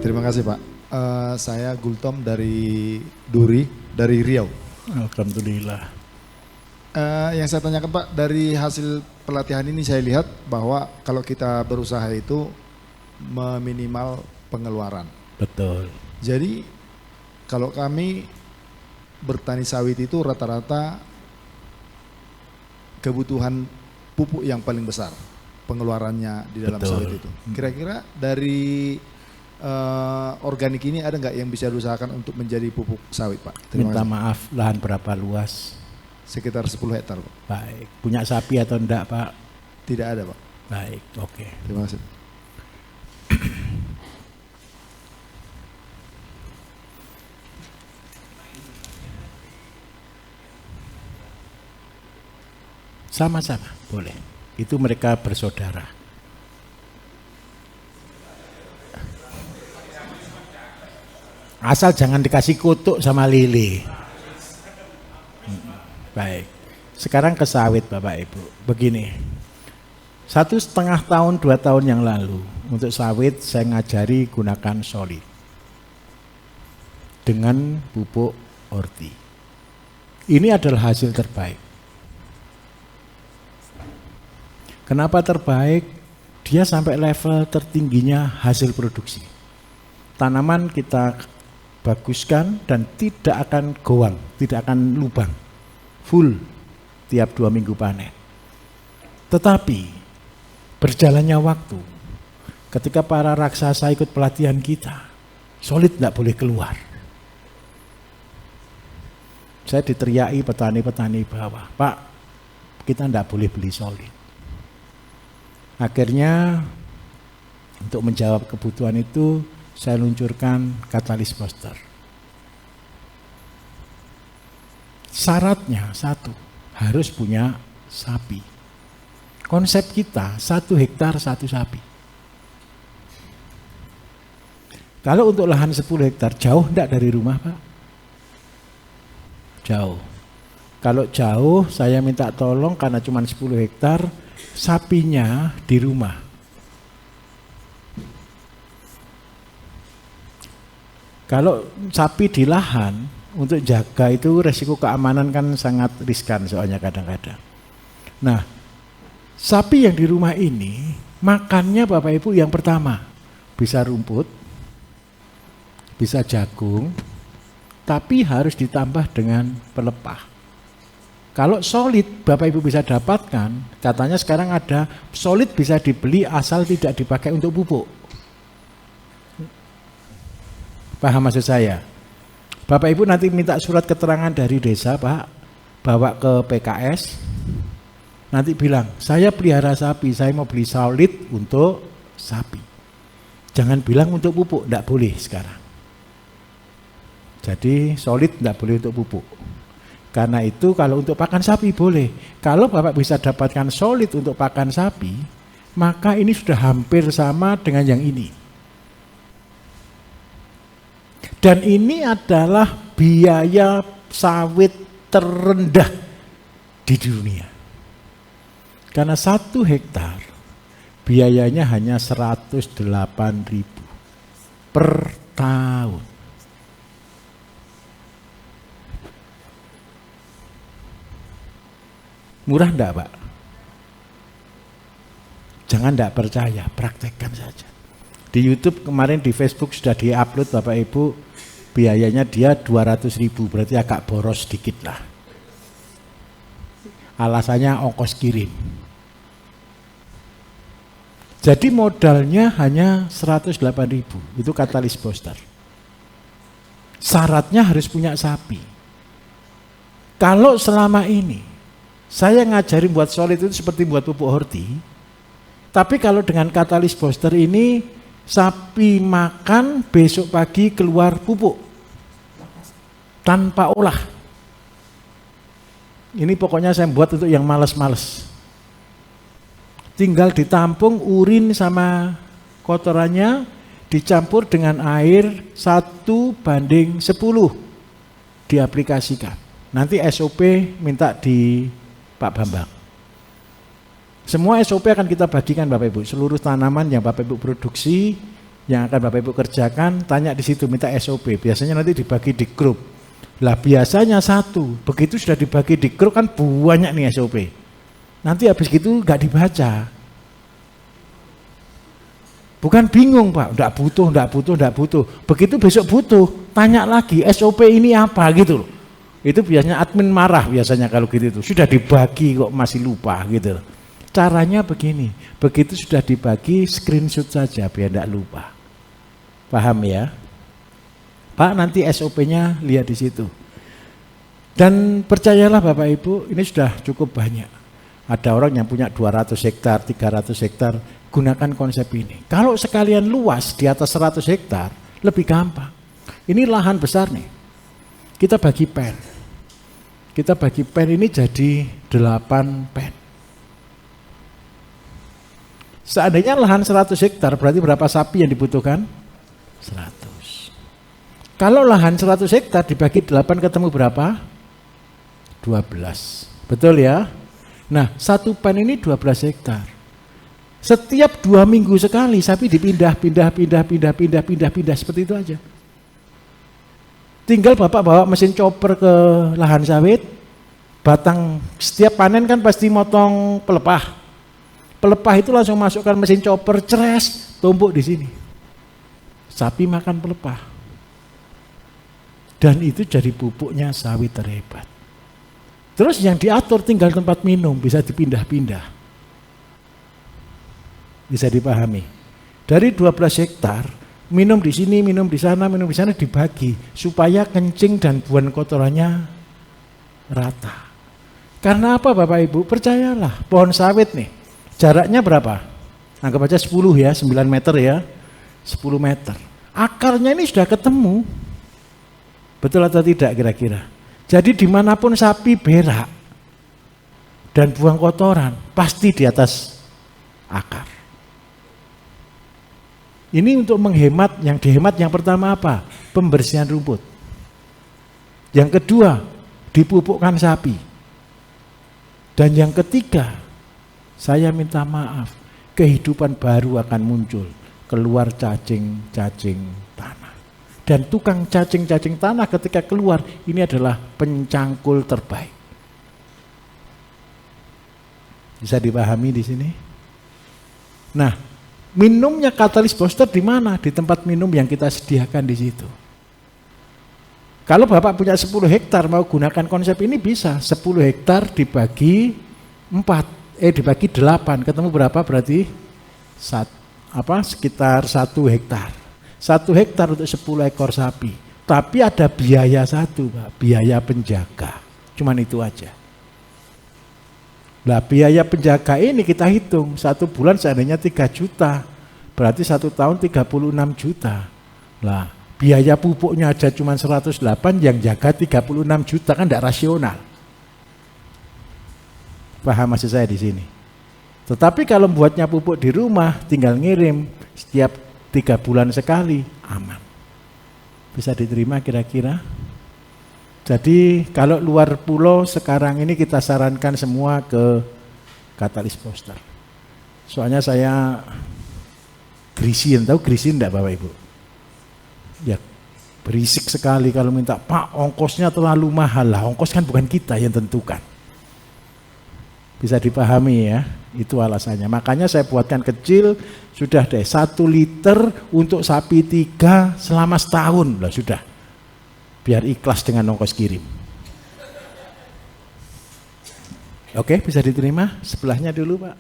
Terima kasih Pak. Saya Gultom dari Duri, dari Riau. Alhamdulillah. Yang saya tanyakan Pak, dari hasil pelatihan ini saya lihat bahwa kalau kita berusaha itu meminimal pengeluaran. Betul. Jadi kalau kami bertani sawit itu rata-rata kebutuhan pupuk yang paling besar pengeluarannya di dalam Betul. sawit itu. Kira-kira dari organik ini ada nggak yang bisa diusahakan untuk menjadi pupuk sawit Pak? Minta maaf, lahan berapa luas? Sekitar 10 hektar Pak. Baik. Punya sapi atau enggak Pak? Tidak ada Pak. Baik, oke. Terima kasih. Sama-sama, boleh. Itu mereka bersaudara. Asal jangan dikasih kutuk sama lili. Baik. Sekarang ke sawit Bapak Ibu. Begini. 1,5 tahun, 2 tahun yang lalu untuk sawit saya ngajari gunakan solid dengan pupuk orti. Ini adalah hasil terbaik. Kenapa terbaik? Dia sampai level tertingginya hasil produksi. Tanaman kita baguskan dan tidak akan goang, tidak akan lubang. Full tiap 2 minggu panen. Tetapi berjalannya waktu, ketika para raksasa ikut pelatihan kita, solid tidak boleh keluar. Saya diteriaki petani-petani bawah, Pak, kita tidak boleh beli solid. Akhirnya untuk menjawab kebutuhan itu saya luncurkan katalis booster. Syaratnya satu, harus punya sapi. Konsep kita 1 hektar 1 sapi. Kalau untuk lahan 10 hektar jauh enggak dari rumah Pak? Jauh. Kalau jauh saya minta tolong karena cuma 10 hektar, sapinya di rumah. Kalau sapi di lahan, untuk jaga itu resiko keamanan kan sangat riskan soalnya kadang-kadang. Nah, sapi yang di rumah ini makannya Bapak Ibu yang pertama bisa rumput, bisa jagung, tapi harus ditambah dengan pelepah. Kalau solid Bapak Ibu bisa dapatkan, katanya sekarang ada solid bisa dibeli asal tidak dipakai untuk pupuk. Paham maksud saya? Bapak Ibu nanti minta surat keterangan dari desa Pak, bawa ke PKS, nanti bilang, saya pelihara sapi, saya mau beli solid untuk sapi. Jangan bilang untuk pupuk, tidak boleh sekarang. Jadi solid tidak boleh untuk pupuk. Karena itu kalau untuk pakan sapi boleh. Kalau Bapak bisa dapatkan solid untuk pakan sapi, maka ini sudah hampir sama dengan yang ini. Dan ini adalah biaya sawit terendah di dunia. Karena 1 hektar biayanya hanya 108.000 per tahun. Murah enggak Pak? Jangan enggak percaya, praktekkan saja. Di YouTube kemarin, di Facebook sudah di-upload Bapak Ibu, biayanya dia 200.000, berarti agak boros sedikit lah. Alasannya ongkos kirim. Jadi modalnya hanya 108.000, itu katalis booster. Syaratnya harus punya sapi. Kalau selama ini saya ngajarin buat solid itu seperti buat pupuk horti, tapi kalau dengan katalis booster ini sapi makan, besok pagi keluar pupuk tanpa olah. Ini pokoknya saya buat untuk yang malas-malas. Tinggal ditampung urin sama kotorannya, dicampur dengan air 1:10 diaplikasikan. Nanti SOP minta di Pak Bambang. Semua SOP akan kita bagikan Bapak Ibu, seluruh tanaman yang Bapak Ibu produksi yang akan Bapak Ibu kerjakan, tanya di situ, minta SOP. Biasanya nanti dibagi di grup. Lah biasanya satu, begitu sudah dibagi di grup kan banyak nih SOP. Nanti habis gitu nggak dibaca. Bukan bingung Pak, enggak butuh. Begitu besok butuh, tanya lagi SOP ini apa gitu loh. Itu biasanya admin marah biasanya kalau gitu itu. Sudah dibagi kok masih lupa gitu loh. Caranya begini, begitu sudah dibagi screenshot saja biar tidak lupa. Paham ya? Pak, nanti SOP-nya lihat di situ. Dan percayalah Bapak Ibu, ini sudah cukup banyak. Ada orang yang punya 200 hektar, 300 hektar, gunakan konsep ini. Kalau sekalian luas di atas 100 hektar, lebih gampang. Ini lahan besar nih. Kita bagi pen. Kita bagi pen ini jadi 8 pen. Seandainya lahan 100 hektar, berarti berapa sapi yang dibutuhkan? 100. Kalau lahan 100 hektar dibagi 8 ketemu berapa? 12. Betul ya? Nah, satu pen ini 12 hektar. Setiap 2 minggu sekali sapi dipindah seperti itu aja. Tinggal Bapak bawa mesin chopper ke lahan sawit, batang setiap panen kan pasti motong pelepah. Pelepah itu langsung masukkan mesin chopper, ceres, tumpuk di sini. Sapi makan pelepah. Dan itu jadi pupuknya sawit terhebat. Terus yang diatur tinggal tempat minum, bisa dipindah-pindah. Bisa dipahami. Dari 12 hektar, minum di sini, minum di sana dibagi supaya kencing dan buang kotorannya rata. Karena apa Bapak Ibu? Percayalah, pohon sawit nih, jaraknya berapa? Anggap aja 10 ya, 9 meter ya, 10 meter. Akarnya ini sudah ketemu. Betul atau tidak kira-kira? Jadi dimanapun sapi berak dan buang kotoran, pasti di atas akar. Ini untuk menghemat, yang dihemat yang pertama apa? Pembersihan rumput. Yang kedua, dipupukkan sapi. Dan yang ketiga, saya minta maaf, kehidupan baru akan muncul, keluar cacing-cacing tanah. Dan tukang cacing-cacing tanah ketika keluar, ini adalah pencangkul terbaik. Bisa dipahami di sini? Nah, minumnya katalis booster di mana? Di tempat minum yang kita sediakan di situ. Kalau Bapak punya 10 hektar mau gunakan konsep ini bisa. 10 hektar dibagi 8, ketemu berapa berarti? Sekitar 1 hektar. 1 hektar untuk 10 ekor sapi. Tapi ada biaya satu, Pak, biaya penjaga. Cuman itu aja. Nah, biaya penjaga ini kita hitung, 1 bulan seandainya 3 juta, berarti 1 tahun 36 juta. Nah, biaya pupuknya aja cuma 108, yang jaga 36 juta, kan tidak rasional. Paham maksud saya di sini? Tetapi kalau buatnya pupuk di rumah, tinggal ngirim setiap 3 bulan sekali, aman. Bisa diterima kira-kira? Jadi kalau luar pulau sekarang ini kita sarankan semua ke katalis booster. Soalnya saya grisin, tahu grisin enggak Bapak Ibu? Ya berisik sekali kalau minta, Pak ongkosnya terlalu mahal. Lah ongkos kan bukan kita yang tentukan. Bisa dipahami ya, itu alasannya. Makanya saya buatkan kecil, sudah deh 1 liter untuk sapi 3 selama setahun. Lah sudah. Biar ikhlas dengan ongkos kirim. Oke, bisa diterima? Sebelahnya dulu Pak.